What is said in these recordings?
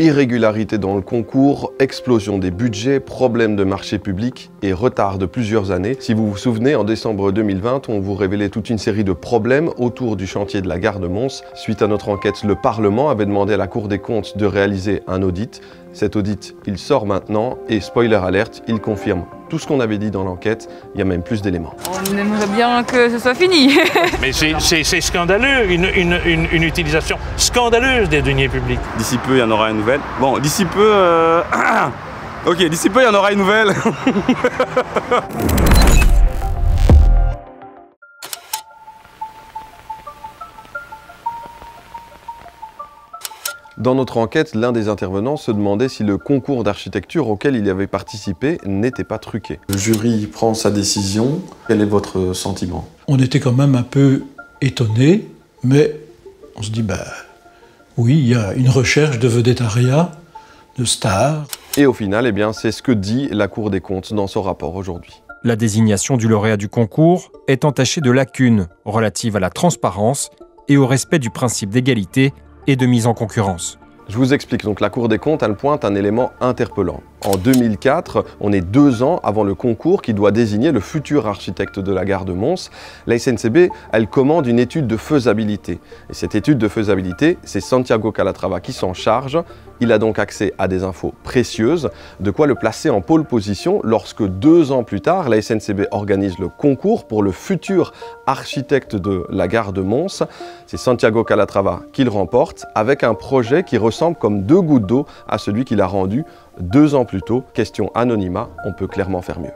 Irrégularité dans le concours, explosion des budgets, problèmes de marché public et retard de plusieurs années. Si vous vous souvenez, en décembre 2020, on vous révélait toute une série de problèmes autour du chantier de la gare de Mons. Suite à notre enquête, le Parlement avait demandé à la Cour des comptes de réaliser un audit. Cet audit, il sort maintenant et spoiler alerte, il confirme tout ce qu'on avait dit dans l'enquête. Il y a même plus d'éléments. On aimerait bien que ce soit fini. Mais c'est scandaleux, une utilisation scandaleuse des deniers publics. D'ici peu, il y en aura une nouvelle. Bon, d'ici peu... Ok, d'ici peu, il y en aura une nouvelle. Dans notre enquête, l'un des intervenants se demandait si le concours d'architecture auquel il avait participé n'était pas truqué. Le jury prend sa décision. Quel est votre sentiment? On était quand même un peu étonnés, mais on se dit, oui, il y a une recherche de vedettariat, de stars. Et au final, eh bien, c'est ce que dit la Cour des comptes dans son rapport aujourd'hui. La désignation du lauréat du concours est entachée de lacunes relatives à la transparence et au respect du principe d'égalité et de mise en concurrence. Je vous explique, donc la Cour des comptes, elle pointe un élément interpellant. En 2004, on est 2 ans avant le concours qui doit désigner le futur architecte de la gare de Mons. La SNCB, elle commande une étude de faisabilité. Et cette étude de faisabilité, c'est Santiago Calatrava qui s'en charge. Il a donc accès à des infos précieuses, de quoi le placer en pole position lorsque 2 ans plus tard, la SNCB organise le concours pour le futur architecte de la gare de Mons. C'est Santiago Calatrava qui le remporte avec un projet qui ressemble comme 2 gouttes d'eau à celui qu'il a rendu 2 ans plus tôt. Question anonymat, on peut clairement faire mieux.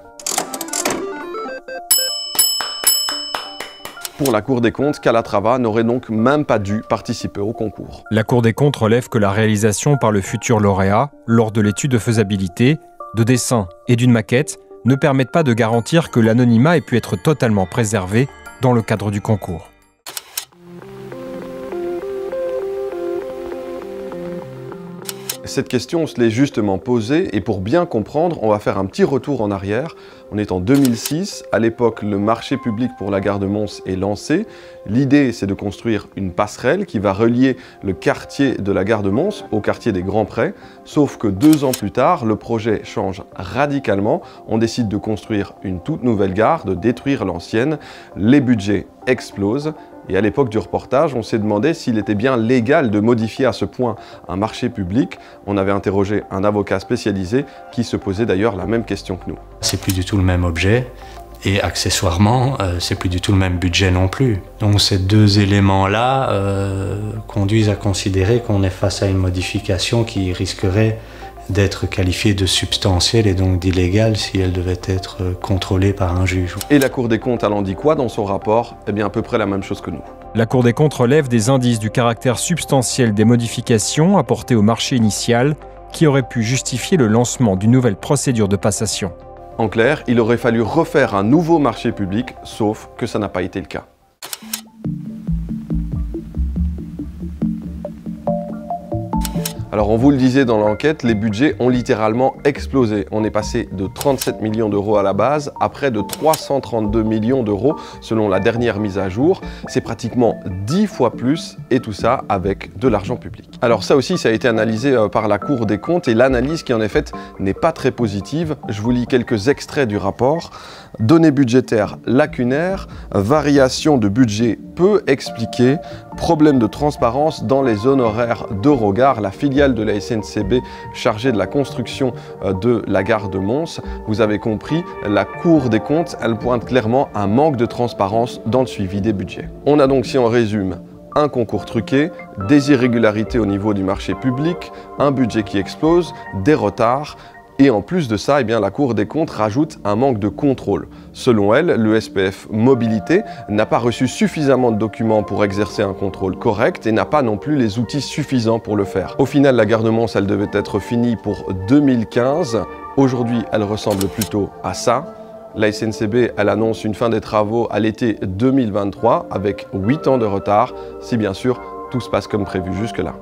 Pour la Cour des comptes, Calatrava n'aurait donc même pas dû participer au concours. La Cour des comptes relève que la réalisation par le futur lauréat, lors de l'étude de faisabilité, de dessins et d'une maquette, ne permettent pas de garantir que l'anonymat ait pu être totalement préservé dans le cadre du concours. Cette question, on se l'est justement posée et pour bien comprendre, on va faire un petit retour en arrière. On est en 2006, à l'époque, le marché public pour la gare de Mons est lancé. L'idée, c'est de construire une passerelle qui va relier le quartier de la gare de Mons au quartier des Grands Prés. Sauf que 2 ans plus tard, le projet change radicalement. On décide de construire une toute nouvelle gare, de détruire l'ancienne. Les budgets explosent. Et à l'époque du reportage, on s'est demandé s'il était bien légal de modifier à ce point un marché public. On avait interrogé un avocat spécialisé qui se posait d'ailleurs la même question que nous. C'est plus du tout le même objet et accessoirement, c'est plus du tout le même budget non plus. Donc ces 2 éléments-là conduisent à considérer qu'on est face à une modification qui risquerait d'être qualifiée de substantielle et donc d'illégale si elle devait être contrôlée par un juge. Et la Cour des comptes, elle en dit quoi dans son rapport? Eh bien, à peu près la même chose que nous. La Cour des comptes relève des indices du caractère substantiel des modifications apportées au marché initial qui auraient pu justifier le lancement d'une nouvelle procédure de passation. En clair, il aurait fallu refaire un nouveau marché public, sauf que ça n'a pas été le cas. Alors on vous le disait dans l'enquête, les budgets ont littéralement explosé. On est passé de 37 millions d'euros à la base à près de 332 millions d'euros selon la dernière mise à jour. C'est pratiquement 10 fois plus et tout ça avec de l'argent public. Alors ça aussi, ça a été analysé par la Cour des comptes et l'analyse qui en est faite n'est pas très positive. Je vous lis quelques extraits du rapport. Données budgétaires lacunaires, variation de budget peu expliquée, problème de transparence dans les honoraires d'Eurogare, la filiale de la SNCB chargée de la construction de la gare de Mons. Vous avez compris, la Cour des comptes, elle pointe clairement un manque de transparence dans le suivi des budgets. On a donc, si on résume, un concours truqué, des irrégularités au niveau du marché public, un budget qui explose, des retards. Et en plus de ça, eh bien, la Cour des comptes rajoute un manque de contrôle. Selon elle, le SPF Mobilité n'a pas reçu suffisamment de documents pour exercer un contrôle correct et n'a pas non plus les outils suffisants pour le faire. Au final, la gare de Mons, elle devait être finie pour 2015. Aujourd'hui, elle ressemble plutôt à ça. La SNCB, elle annonce une fin des travaux à l'été 2023 avec 8 ans de retard, si bien sûr tout se passe comme prévu jusque-là.